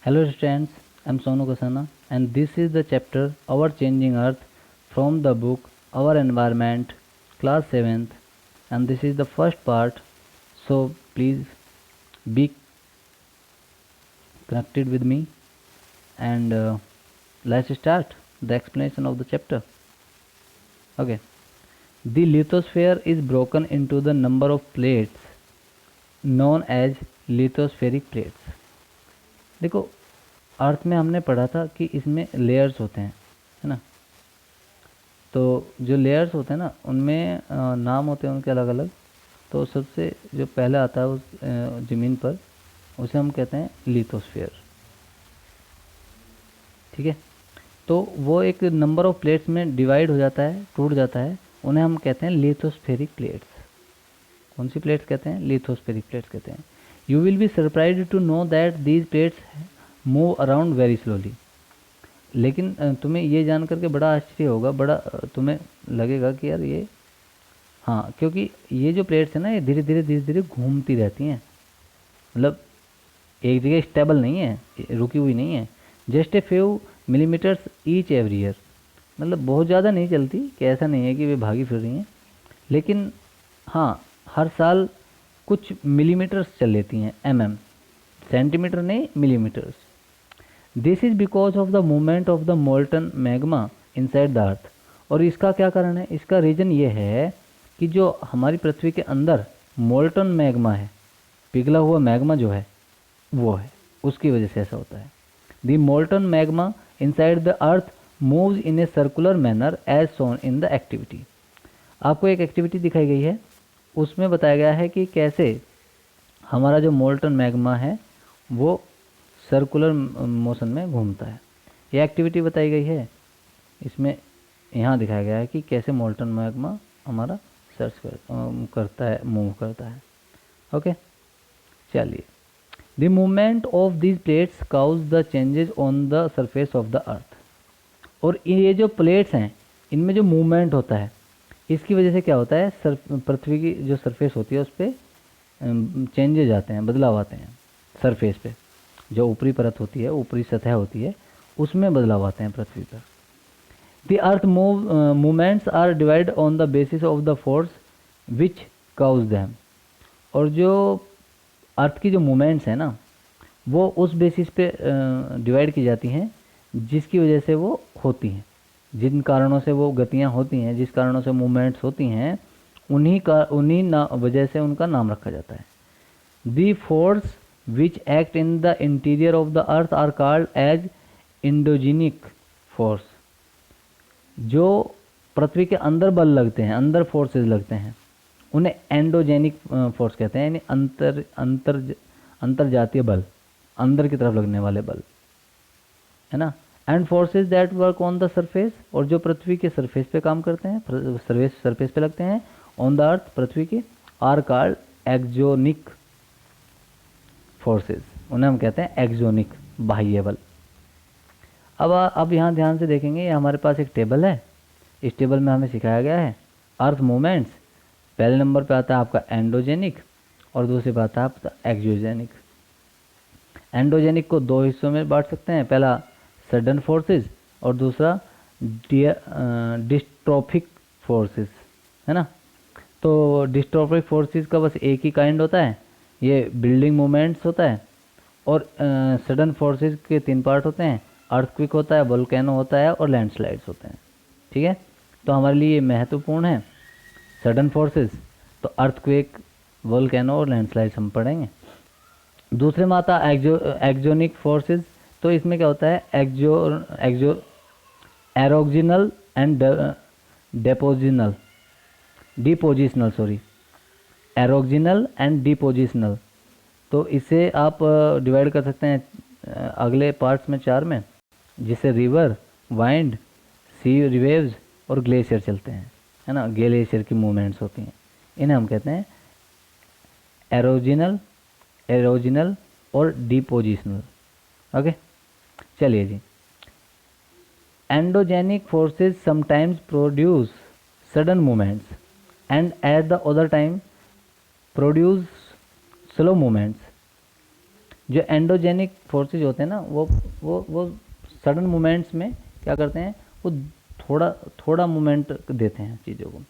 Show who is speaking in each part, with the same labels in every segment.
Speaker 1: Hello students, I am Sonu Kasana and this is the chapter Our Changing Earth from the book Our Environment, class 7th, and this is the first part, so please be connected with me and let's start the explanation of the chapter. Okay, the lithosphere is broken into the number of plates known as lithospheric plates. देखो, अर्थ में हमने पढ़ा था कि इसमें layers होते हैं, है ना। तो जो लेयर्स होते हैं ना, उनमें नाम होते हैं उनके अलग अलग। तो सबसे जो पहले आता है उस ज़मीन पर, उसे हम कहते हैं लिथोस्फीयर। ठीक है, तो वो एक नंबर ऑफ प्लेट्स में डिवाइड हो जाता है, टूट जाता है, उन्हें हम कहते हैं लिथोस्फेरिक प्लेट्स। कौन सी प्लेट्स कहते हैं? लिथोस्फेरिक प्लेट्स कहते हैं। You will be surprised to know that these plates move around very slowly. लेकिन तुम्हें ये जान करके बड़ा आश्चर्य होगा, बड़ा तुम्हें लगेगा कि यार ये, हाँ, क्योंकि ये जो प्लेट्स हैं ना, ये धीरे धीरे घूमती रहती हैं। मतलब एक जगह स्टेबल नहीं है, रुकी हुई नहीं है। Just a few millimetres each every year, मतलब बहुत ज़्यादा नहीं चलती, कि ऐसा नहीं है कि वे भागी फिर रही हैं, लेकिन हाँ, हर साल कुछ मिलीमीटर्स चल लेती हैं, सेंटीमीटर नहीं, millimetres. This is because of the movement of the molten magma inside the earth. और इसका क्या कारण है? इसका रीज़न ये है कि जो हमारी पृथ्वी के अंदर मोल्टन मैग्मा है, पिघला हुआ मैग्मा जो है वो है, उसकी वजह से ऐसा होता है। The molten magma inside the earth moves in a circular manner as shown in the activity. आपको एक एक्टिविटी दिखाई गई है, उसमें बताया गया है कि कैसे हमारा जो मोल्टन मैग्मा है वो सर्कुलर मोशन में घूमता है। ये एक्टिविटी बताई गई है, इसमें यहाँ दिखाया गया है कि कैसे मोल्टन मैग्मा हमारा करता है, मूव करता है। ओके, चलिए। The movement of these plates cause the changes on the surface of the earth. और ये जो प्लेट्स हैं, इनमें जो मूवमेंट होता है, इसकी वजह से क्या होता है, पृथ्वी की जो सरफेस होती है उस पर चेंजेज आते हैं, बदलाव आते हैं। सरफेस पे जो ऊपरी परत होती है, ऊपरी सतह होती है, उसमें बदलाव आते हैं पृथ्वी पर। The earth movements are divide on the basis of the force which cause them. और जो अर्थ की जो मूवमेंट्स हैं ना, वो उस बेसिस पे डिवाइड की जाती हैं जिसकी वजह से वो होती हैं, जिन कारणों से वो गतियाँ होती हैं, जिस कारणों से मूवमेंट्स होती हैं, उन्हीं वजह से उनका नाम रखा जाता है। The force which act in the interior of the earth are called as endogenic force। जो पृथ्वी के अंदर बल लगते हैं, अंदर फोर्सेस लगते हैं, उन्हें एंडोजेनिक फोर्स कहते हैं, यानी अंतर जातीय बल, अंदर की तरफ लगने वाले बल, है ना। And forces that work on the surface, और जो पृथ्वी के सरफेस पे काम करते हैं, सरफेस पे लगते हैं, ऑन द अर्थ, पृथ्वी के, आर कॉल्ड एक्सोनिक फोर्सेस, उन्हें हम कहते हैं एक्सोनिक, बाह्य बल। अब यहाँ ध्यान से देखेंगे, ये हमारे पास एक टेबल है। इस टेबल में हमें सिखाया गया है अर्थ मूवमेंट्स। पहले नंबर पे आता है आपका एंडोजेनिक और दूसरे पे आता है आपका एक्सोजेनिक। एंडोजेनिक को दो हिस्सों में बांट सकते हैं, पहला सडन फोर्सेस और दूसरा डिस्ट्रोफिक फोर्सेस, है ना। तो डिस्ट्रोफिक फोर्सेस का बस एक ही काइंड होता है, ये बिल्डिंग मूवमेंट्स होता है। और सडन फोर्सेस के 3 पार्ट होते हैं, अर्थक्विक होता है, वोल्केनो होता है और लैंडस्लाइड्स होते हैं। ठीक है, तो हमारे लिए ये महत्वपूर्ण है। सडन फोर्सेस तो अर्थक्विक, वोल्केनो और लैंडस्लाइड्स हम पढ़ेंगे। दूसरे में आता एक्सोनिक फोर्सेस, तो इसमें क्या होता है, एरोक्सिनल एंड डिपोजिशनल, एरोक्सिनल एंड डिपोजिशनल। तो इसे आप डिवाइड कर सकते हैं अगले पार्ट्स में 4 में, जिसे रिवर, वाइंड, सी वेव्स और ग्लेशियर चलते हैं, है ना। ग्लेशियर की मूवमेंट्स होती हैं, इन्हें हम कहते हैं एरोजिनल और डिपोजिशनल। ओके, चलिए जी। Endogenic forces sometimes produce sudden movements and at the other time produce slow movements. जो एंडोजेनिक फोर्सेज होते हैं ना वो सडन मूवमेंट्स में क्या करते हैं, वो थोड़ा थोड़ा मूवमेंट देते हैं चीज़ों को।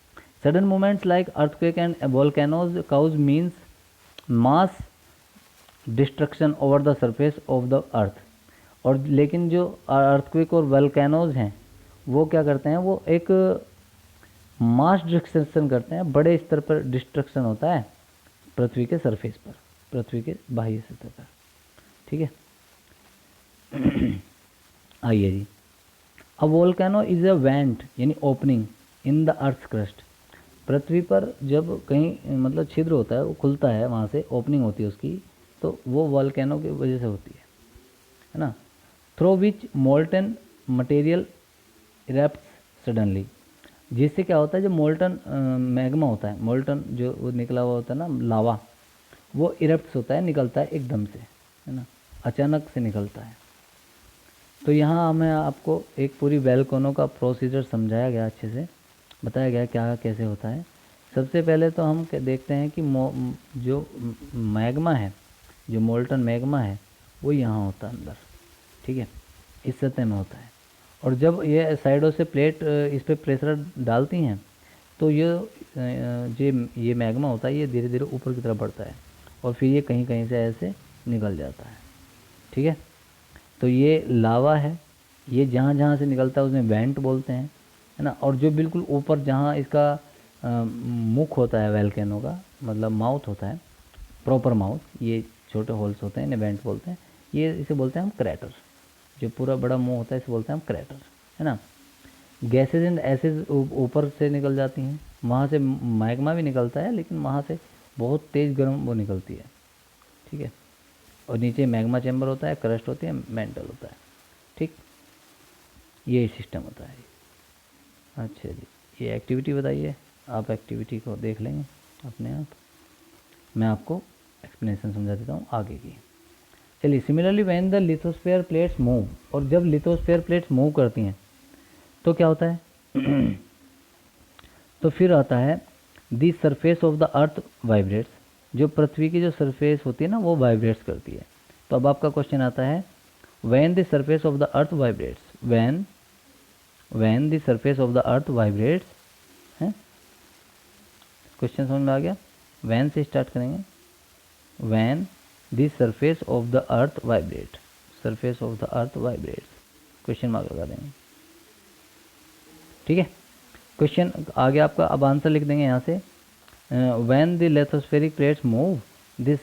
Speaker 1: Sudden movements like earthquake and volcanoes cause means mass destruction over the surface of the earth. और लेकिन जो अर्थक्वेक और वोल्केनोज हैं वो क्या करते हैं, वो एक मास डिस्ट्रक्शन करते हैं, बड़े स्तर पर डिस्ट्रक्शन होता है पृथ्वी के सरफेस पर, पृथ्वी के बाह्य सतह पर। ठीक है। आइए जी, a volcano is a vent यानी opening in the earth crust. पृथ्वी पर जब कहीं मतलब छिद्र होता है, वो खुलता है, वहाँ से ओपनिंग होती है उसकी, तो वो वोल्केनो की वजह से होती है ना। Through which molten material erupts suddenly, जिससे क्या होता है, जब मोल्टन मैग्मा होता है, मोल्टन जो वो निकला हुआ होता है ना लावा, वो इरप्ट्स होता है, निकलता है एकदम से, है ना, अचानक से निकलता है। तो यहाँ हमें आपको एक पूरी वोल्केनो का प्रोसीजर समझाया गया, अच्छे से बताया गया क्या कैसे होता है। सबसे पहले तो हम देखते हैं कि जो मैग्मा है, जो मोल्टन मैग्मा है, वो यहाँ होता है अंदर। ठीक है, इस सतह में होता है। और जब ये साइडों से प्लेट इस पर प्रेशर डालती हैं, तो ये मैग्मा होता है, ये धीरे धीरे ऊपर की तरफ बढ़ता है और फिर ये कहीं कहीं से ऐसे निकल जाता है। ठीक है, तो ये लावा है, ये जहाँ जहाँ से निकलता है उसमें वेंट बोलते हैं, है ना। और जो बिल्कुल ऊपर जहाँ इसका मुख होता है वोल्केनो का, मतलब माउथ होता है, प्रॉपर माउथ, ये छोटे होल्स होते हैं, इन्हें वेंट बोलते हैं। ये इसे बोलते हैं हम क्रैटर। जो पूरा बड़ा मुंह होता है इसे बोलते हैं हम क्रैटर, है ना। गैसेज एंड एसिड ऊपर से निकल जाती हैं, वहाँ से मैग्मा भी निकलता है, लेकिन वहाँ से बहुत तेज़ गर्म वो निकलती है। ठीक है, और नीचे मैग्मा चैम्बर होता है, क्रस्ट होती है, मेंटल होता है। ठीक, ये सिस्टम होता है। अच्छा जी, ये एक्टिविटी बताइए, आप एक्टिविटी को देख लेंगे अपने आप, मैं आपको एक्सप्लेनेशन समझा देता हूँ आगे की। चलिए, similarly when the lithosphere plates move, और जब लिथोस्फीयर प्लेट्स मूव करती हैं तो क्या होता है तो फिर आता है the surface of the earth vibrates, जो पृथ्वी की जो सरफेस होती है ना वो वाइब्रेट्स करती है। तो अब आपका क्वेश्चन आता है, when the surface of the earth vibrates, when the surface of the earth vibrates, है क्वेश्चन समझ में आ गया। व्हेन से स्टार्ट करेंगे, when the surface of the earth vibrate, surface of the earth vibrates, question mark लगा देंगे। ठीक है, क्वेश्चन आ गया आपका, अब आंसर लिख देंगे यहाँ से। When the lithospheric plates move this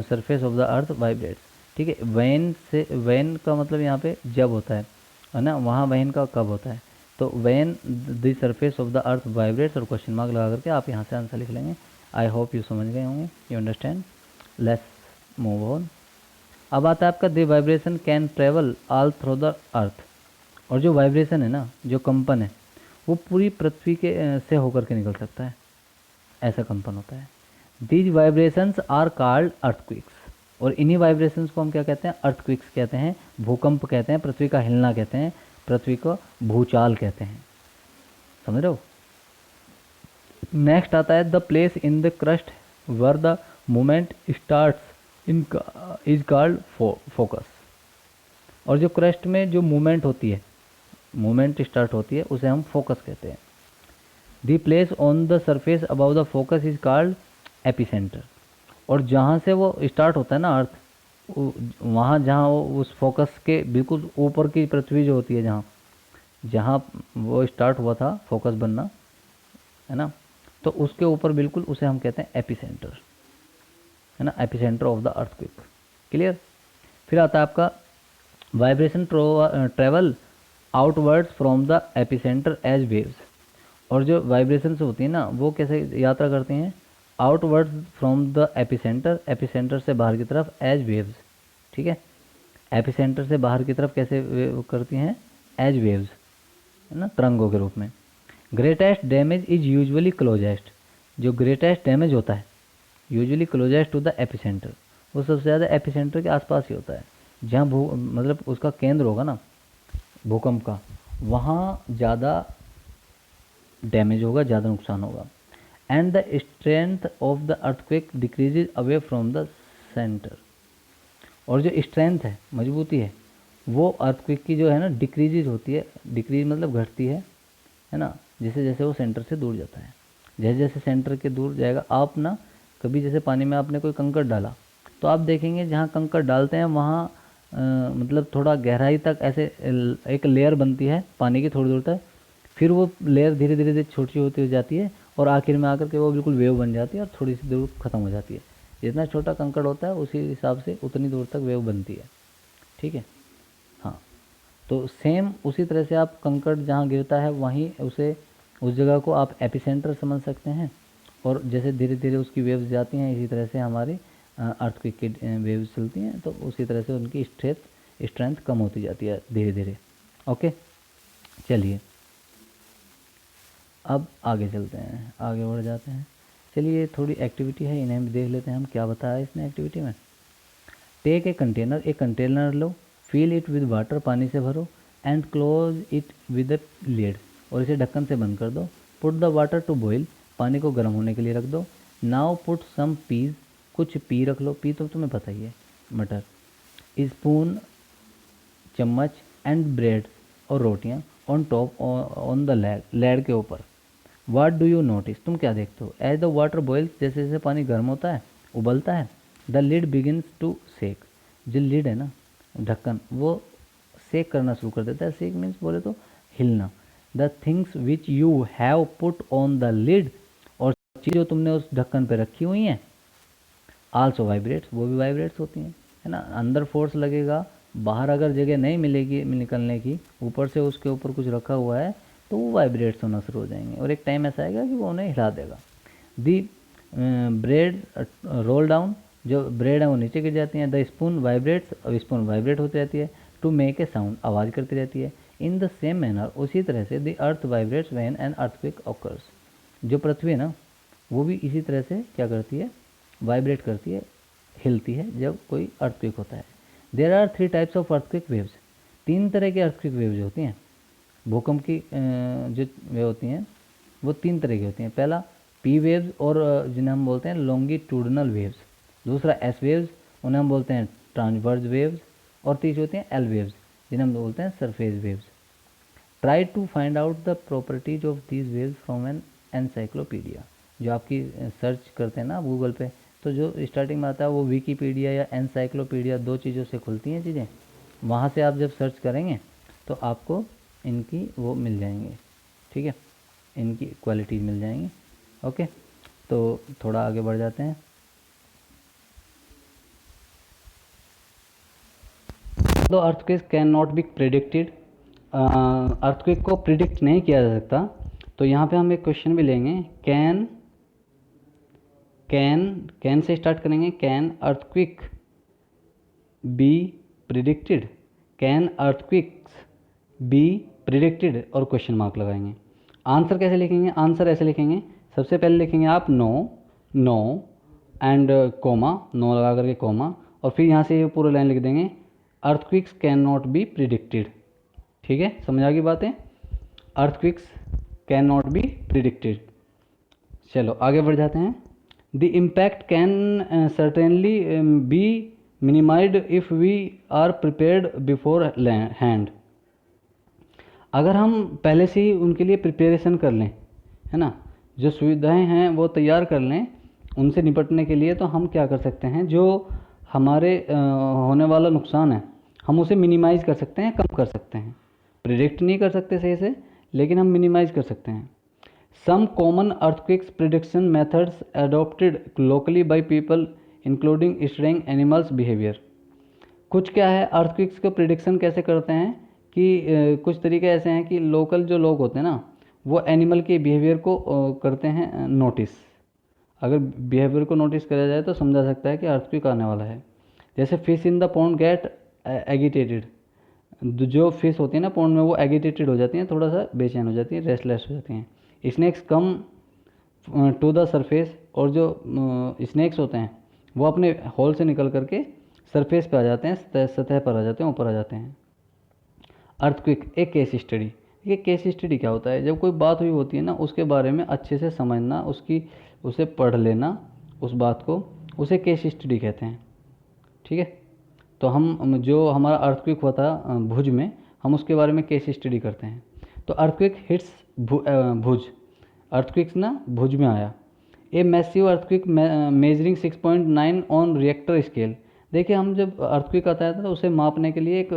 Speaker 1: surface of the earth vibrates. ठीक है, व्हेन से, व्हेन का मतलब यहाँ पे जब होता है ना, वहाँ व्हेन का कब होता है, तो when the surface of the earth vibrates और क्वेश्चन मार्क लगा करके आप यहाँ से आंसर लिख लेंगे। आई होप यू समझ गए होंगे, you understand. Let's move on. अब आता है आपका, the vibration can travel all through the earth. और जो वाइब्रेशन है ना, जो कंपन है, वो पूरी पृथ्वी के से होकर के निकल सकता है, ऐसा कंपन होता है। These vibrations are called earthquakes, और इन्हीं वाइब्रेशंस को हम क्या कहते हैं, अर्थक्विक्स कहते हैं, भूकंप कहते हैं, पृथ्वी का हिलना कहते हैं, पृथ्वी को भूचाल कहते हैं। समझ रहे हो। नेक्स्ट आता है, the place in the crust were the moment starts in is called focus. और जो क्रस्ट में जो मूवमेंट होती है, मूवमेंट स्टार्ट होती है, उसे हम फोकस कहते हैं। The place on the surface above the focus is called epicentre. और जहाँ से वो स्टार्ट होता है ना अर्थ, वहाँ जहाँ वो उस फोकस के बिल्कुल ऊपर की पृथ्वी जो होती है, जहाँ जहाँ वो स्टार्ट हुआ था फोकस बनना, है ना, तो उसके ऊपर बिल्कुल उसे हम कहते हैं एपिसेंटर, है ना, epicentre of the earthquake. Clear. फिर आता है आपका, vibration travel outwards from the epicentre as waves. और जो वाइब्रेशंस होती हैं ना, वो कैसे यात्रा करती हैं, outwards from the epicentre, epicentre से बाहर की तरफ, एज वेव्स। ठीक है, एपिसेंटर से बाहर की तरफ कैसे करती हैं, एज वेव्स, है ना, तरंगों के रूप में। Greatest damage is usually closest. जो ग्रेटेस्ट डैमेज होता है usually closest to the epicentre, वो सबसे ज़्यादा एपिसेंटर के आसपास ही होता है, जहाँ मतलब उसका केंद्र होगा ना भूकंप का, वहाँ ज़्यादा डैमेज होगा, ज़्यादा नुकसान होगा। And the strength of the earthquake decreases away from the centre. और जो स्ट्रेंथ है, मजबूती है, वो अर्थक्वेक की जो है ना डिक्रीज होती है, डिक्रीज मतलब घटती है ना, जैसे जैसे वो सेंटर से दूर जाता है। जैसे जैसे सेंटर के दूर जाएगा, आप ना कभी जैसे पानी में आपने कोई कंकड़ डाला, तो आप देखेंगे जहाँ कंकड़ डालते हैं वहाँ मतलब थोड़ा गहराई तक ऐसे एक लेयर बनती है पानी की थोड़ी दूर तक, फिर वो लेयर धीरे धीरे धीरे छोटी होती हो जाती है और आखिर में आकर के वो बिल्कुल वेव बन जाती है और थोड़ी सी दूर ख़त्म हो जाती है। जितना छोटा कंकड़ होता है उसी हिसाब से उतनी दूर तक वेव बनती है। ठीक है, हाँ। तो सेम उसी तरह से आप कंकड़ जहाँ गिरता है वहीं उसे, उस जगह को आप एपिसेंटर समझ सकते हैं, और जैसे धीरे धीरे उसकी वेव्स जाती हैं, इसी तरह से हमारी अर्थक्वेक की वेव्स चलती हैं, तो उसी तरह से उनकी स्ट्रेंथ कम होती जाती है धीरे धीरे। ओके, चलिए अब आगे चलते हैं, आगे बढ़ जाते हैं। चलिए थोड़ी एक्टिविटी है, इन्हें भी देख लेते हैं हम क्या बताया इसने एक्टिविटी में। टेक ए कंटेनर, एक कंटेनर लो, फिल इट विद वाटर, पानी से भरो, and close it with a lid, और इसे ढक्कन से बंद कर दो। Put the water to boil, पानी को गर्म होने के लिए रख दो। नाउ पुट सम पीज, कुछ पी रख लो, पी तो तुम्हें पता ही है, मटर। स्पून, चम्मच, एंड ब्रेड, और रोटियां, on top on the lid के ऊपर। वाट डू यू नोटिस, तुम क्या देखते हो? एज द वाटर बॉइल्स, जैसे जैसे पानी गर्म होता है, उबलता है, द लिड बिगिन्स टू सेक, जो लिड है ना, ढक्कन, वो सेक करना शुरू कर देता है। सेक मीन्स बोले तो हिलना। The things which you have put on the lid, और चीज़ जो तुमने उस ढक्कन पे रखी हुई हैं, आल्सो वाइब्रेट्स, वो भी वाइब्रेट्स होती हैं, है ना। अंदर फोर्स लगेगा, बाहर अगर जगह नहीं मिलेगी निकलने की, ऊपर से उसके ऊपर कुछ रखा हुआ है, तो वो वाइब्रेट्स होना शुरू हो जाएंगे, और एक टाइम ऐसा आएगा कि वो उन्हें हिला देगा। दी ब्रेड रोल डाउन, जो ब्रेड है वो नीचे गिर जाती हैं। द स्पून वाइब्रेट्स, अब स्पून वाइब्रेट होती रहती है। टू मेक ए साउंड, आवाज़ करती रहती है। इन द सेम मैनर, उसी तरह से, the earth vibrates when an earthquake occurs, जो पृथ्वी है ना, वो भी इसी तरह से क्या करती है, वाइब्रेट करती है, हिलती है जब कोई अर्थक्वेक होता है। There are 3 types of earthquake waves, 3 तरह के अर्थक्वेक वेव्स होती हैं। भूकंप की जो वे होती हैं वो 3 तरह की होती हैं। पहला पी वेव्स, और जिन्हें हम बोलते हैं लॉन्गिट्यूडनल वेव्स। दूसरा एस वेव्स, उन्हें हम बोलते हैं ट्रांसवर्स वेव्स। और तीसरी होती हैं एल वेव्स, जिन्हें हम बोलते हैं surface waves. Try to find out the properties of these waves from an encyclopaedia, जो आपकी सर्च करते हैं ना गूगल पे, तो जो स्टार्टिंग में आता है वो विकीपीडिया या एनसाइक्लोपीडिया, 2 चीज़ों से खुलती हैं चीज़ें। वहाँ से आप जब सर्च करेंगे तो आपको इनकी वो मिल जाएंगे, ठीक है, इनकी क्वालिटीज़ मिल जाएंगी। ओके, तो थोड़ा आगे बढ़ जाते हैं। दो earthquake can not be predicted, earthquake को प्रिडिक्ट नहीं किया जा सकता, तो यहाँ पे हम एक क्वेश्चन भी लेंगे। कैन से स्टार्ट करेंगे। Can earthquake be predicted, can earthquakes be predicted, और क्वेश्चन मार्क लगाएंगे। आंसर कैसे लिखेंगे? आंसर ऐसे लिखेंगे, सबसे पहले लिखेंगे आप no, no and comma, no लगा करके कोमा, और फिर यहाँ से ये पूरा लाइन लिख देंगे, earthquakes can not be predicted. ठीक है, समझ आ गई बातें? Earthquakes can not be predicted. चलो आगे बढ़ जाते हैं। The impact can certainly be minimised if we are prepared beforehand, अगर हम पहले से ही उनके लिए प्रिपरेशन कर लें, है ना, जो सुविधाएं हैं वो तैयार कर लें उनसे निपटने के लिए, तो हम क्या कर सकते हैं, जो हमारे होने वाला नुकसान है हम उसे मिनिमाइज़ कर सकते हैं, कम कर सकते हैं। प्रिडिक्ट नहीं कर सकते सही से, लेकिन हम मिनिमाइज़ कर सकते हैं। Some common earthquakes prediction methods adopted locally by people including studying animals behaviour, कुछ क्या है अर्थक्वेक्स का प्रिडिक्शन कैसे करते हैं कि कुछ तरीके ऐसे हैं कि लोकल जो लोग होते हैं ना, वो एनिमल के बिहेवियर को करते हैं नोटिस। अगर बिहेवियर को नोटिस करा जाए तो समझा सकता है कि अर्थक्वेक आने वाला है। जैसे fish in the pond get agitated, जो फिश होती है ना पॉन्ड में, वो एगिटेटेड हो जाती हैं, थोड़ा सा बेचैन हो जाती है, रेस्टलेस हो जाती हैं। Snakes come to the surface, और जो स्नैक्स होते हैं वो अपने होल से निकल करके सरफेस पे आ जाते हैं, सतह पर आ जाते हैं, ऊपर आ जाते हैं। अर्थक्वेक एक केस स्टडी, ये केस स्टडी क्या होता है, जब कोई बात हुई होती है ना उसके बारे में अच्छे से समझना, उसे पढ़ लेना उस बात को, उसे केस स्टडी कहते हैं। ठीक है, तो हम जो हमारा अर्थक्वेक हुआ था भुज में, हम उसके बारे में केस स्टडी करते हैं। तो अर्थक्वेक हिट्स भुज, अर्थक्वेक ना भुज में आया। A massive earthquake measuring 6.9 on Richter scale. देखिए हम जब अर्थक्वेक आता है तो उसे मापने के लिए एक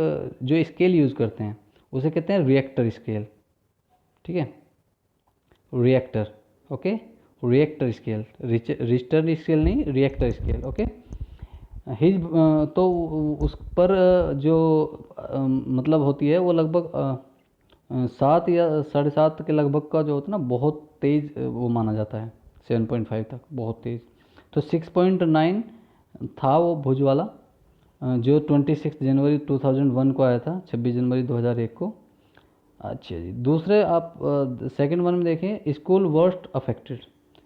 Speaker 1: जो स्केल यूज़ करते हैं उसे कहते हैं रिएक्टर स्केल, ठीक है, reactor, okay, Richter scale, Richter scale नहीं, रिएक्टर स्केल, ओके। हिज तो उस पर जो मतलब होती है वो लगभग 7 या 7.5 के लगभग का जो होता है ना, बहुत तेज़ वो माना जाता है, 7.5 तक बहुत तेज़। तो 6.9 था वो भुज वाला, जो 26 जनवरी 2001 को आया था, 26 जनवरी 2001 को। अच्छा जी, दूसरे आप सेकंड वन में देखें, स्कूल वर्स्ट अफेक्टेड,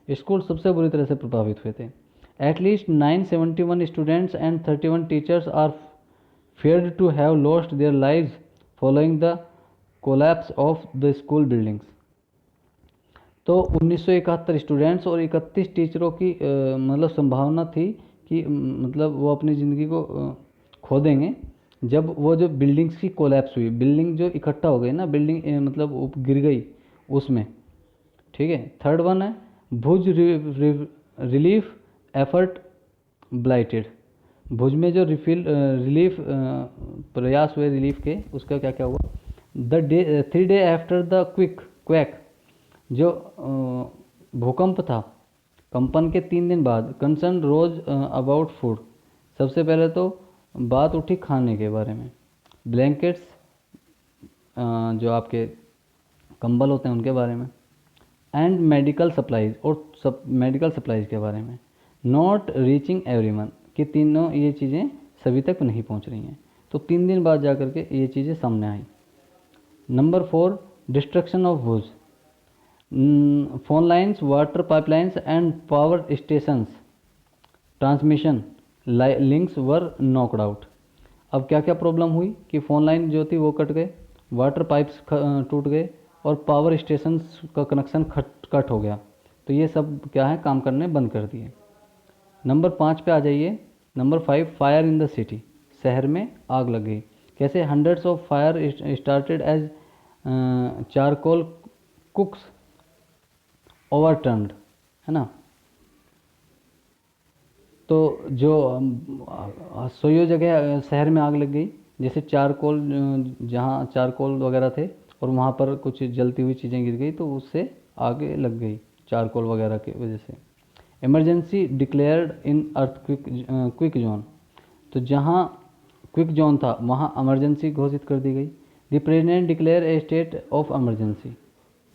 Speaker 1: स्कूल सबसे बुरी तरह से प्रभावित हुए थे। At least 971 students and 31 teachers are feared to have lost their lives following the collapse of the school buildings। तो 1971 स्टूडेंट्स और 31 टीचरों की मतलब संभावना थी कि मतलब वो अपनी ज़िंदगी को खो देंगे जब वो जो बिल्डिंग्स की कोलैप्स हुई, बिल्डिंग जो इकट्ठा हो गई ना, बिल्डिंग मतलब वो गिर गई उसमें, ठीक है। थर्ड वन है भुज रिलीफ एफर्ट ब्लाइटेड, भुज में जो रिलीफ प्रयास हुए रिलीफ के, उसका क्या क्या हुआ। The day 3 day after the quack, जो भूकंप था, कंपन के 3 दिन बाद, कंसर्न रोज अबाउट फूड, सबसे पहले तो बात उठी खाने के बारे में, ब्लैंकेट्स जो आपके कंबल होते हैं उनके बारे में, एंड मेडिकल सप्लाईज, और मेडिकल सप्लाईज के बारे में, नॉट रीचिंग एवरीवन, कि तीनों ये चीज़ें सभी तक नहीं पहुंच रही हैं। तो 3 दिन बाद जाकर के ये चीज़ें सामने आई। Number 4, destruction of Bhuj, phone lines, water pipelines and power stations transmission links were knocked out. अब क्या क्या प्रॉब्लम हुई कि फ़ोन लाइन जो थी वो कट गए, वाटर पाइप्स टूट गए, और पावर स्टेशंस का कनेक्शन कट हो गया। तो ये सब क्या है, काम करने बंद कर दिए। नंबर 5 पे आ जाइए। Number 5, fire in the city, शहर में आग लग गई। कैसे, hundreds of fire started as charcoal cooks overturned, है ना। तो जो सोयो जगह शहर में आग लग गई, जैसे चारकोल, जहाँ चारकोल वगैरह थे और वहाँ पर कुछ जलती हुई चीज़ें गिर गई तो उससे आगे लग गई चारकोल वगैरह की वजह से। इमरजेंसी डिक्लेयर्ड इन अर्थ क्विक जोन, तो जहाँ क्विक जोन था वहाँ इमरजेंसी घोषित कर दी गई। The president declare a state of emergency,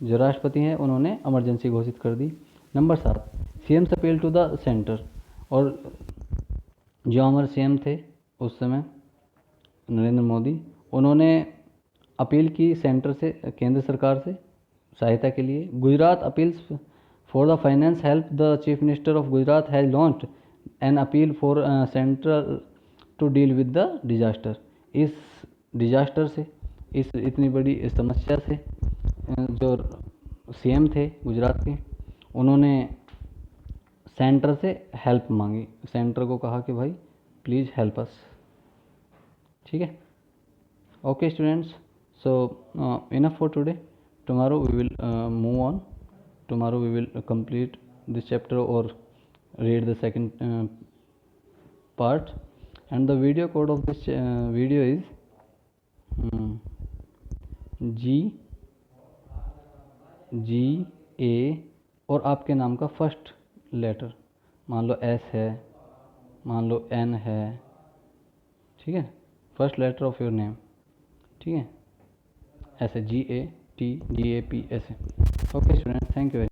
Speaker 1: जो राष्ट्रपति हैं उन्होंने इमरजेंसी घोषित कर दी। Number 7, CM appeal to the centre, और जो हमारे सीएम थे उस समय नरेंद्र मोदी, उन्होंने अपील की सेंटर से, केंद्र सरकार से सहायता के लिए। Gujarat appeals for the finance help, the chief minister of Gujarat has launched an appeal for central to deal with the disaster. इस डिजास्टर से, इस इतनी बड़ी समस्या से जो सीएम थे गुजरात के, उन्होंने सेंटर से हेल्प मांगी, सेंटर को कहा कि भाई प्लीज़ हेल्प अस, ठीक है। Okay students, so enough for today, tomorrow we will move on, tomorrow we will complete this chapter और read the second part, and the video code of this video is GA, और आपके नाम का first letter, मान लो S है, मान लो N है, ठीक है, first letter of your name, ठीक है, ऐसे GAT GAP ऐसे। Okay student, thank you.